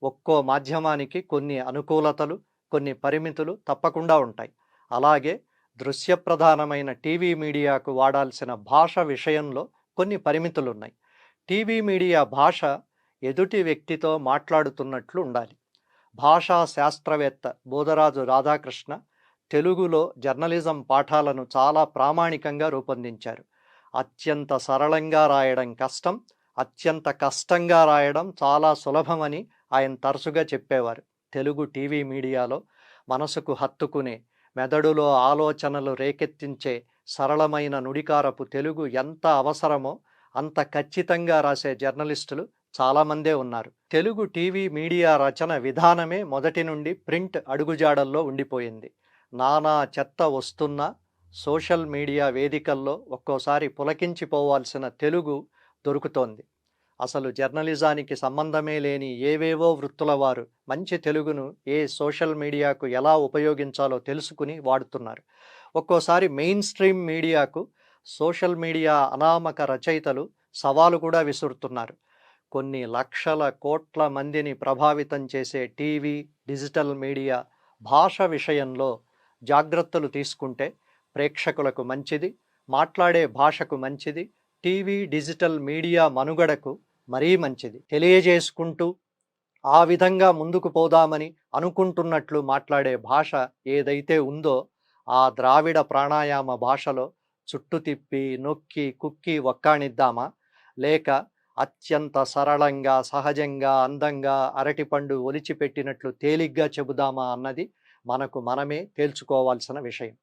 ఒక్కో మాధ్యమానికి కొన్ని అనుకూలతలు, కొన్ని పరిమితులు తప్పకుండా ఉంటాయి. అలాగే దృశ్య ప్రధానమైన టీవీ మీడియాకు వాడాల్సిన భాష విషయంలో కొన్ని పరిమితులున్నాయి. టీవీ మీడియా భాష ఎదుటి వ్యక్తితో మాట్లాడుతున్నట్లు ఉండాలి. భాషా శాస్త్రవేత్త బోదరాజు రాధాకృష్ణ తెలుగులో జర్నలిజం పాఠాలను చాలా ప్రామాణికంగా రూపొందించారు. అత్యంత సరళంగా రాయడం కష్టం, అత్యంత కష్టంగా రాయడం చాలా సులభమని ఆయన తరచుగా చెప్పేవారు. తెలుగు టీవీ మీడియాలో మనసుకు హత్తుకునే, మెదడులో ఆలోచనలు రేకెత్తించే సరళమైన నుడికారపు తెలుగు ఎంత అవసరమో అంత ఖచ్చితంగా రాసే జర్నలిస్టులు చాలామందే ఉన్నారు. తెలుగు టీవీ మీడియా రచన విధానమే మొదటి నుండి ప్రింట్ అడుగుజాడల్లో ఉండిపోయింది. నానా చెత్త వస్తున్నా సోషల్ మీడియా వేదికల్లో ఒక్కోసారి పులకించిపోవాల్సిన తెలుగు దొరుకుతోంది. అసలు జర్నలిజానికి సంబంధమే లేని ఏవేవో వృత్తుల వారు మంచి తెలుగును ఏ సోషల్ మీడియాకు ఎలా ఉపయోగించాలో తెలుసుకుని వాడుతున్నారు. ఒక్కోసారి మెయిన్ స్ట్రీమ్ మీడియాకు సోషల్ మీడియా అనామక రచయితలు సవాలు కూడా విసురుతున్నారు. కొన్ని లక్షల కోట్ల మందిని ప్రభావితం చేసే టీవీ, డిజిటల్ మీడియా భాష విషయంలో జాగ్రత్తలు తీసుకుంటే ప్రేక్షకులకు మంచిది, మాట్లాడే భాషకు మంచిది, టీవీ, డిజిటల్ మీడియా మనుగడకు మరీ మంచిది. తెలియజేసుకుంటూ ఆ విధంగా ముందుకు పోదామని అనుకుంటున్నట్లు మాట్లాడే భాష ఏదైతే ఉందో ఆ ద్రావిడ ప్రాణాయామ భాషలో చుట్టు తిప్పి, నొక్కి, కుక్కి ఒక్కాణిద్దామా? లేక అత్యంత సరళంగా, సహజంగా, అందంగా అరటిపండు ఒలిచిపెట్టినట్లు తేలిగ్గా చెబుదామా అన్నది మనకు మనమే తేల్చుకోవాల్సిన విషయం.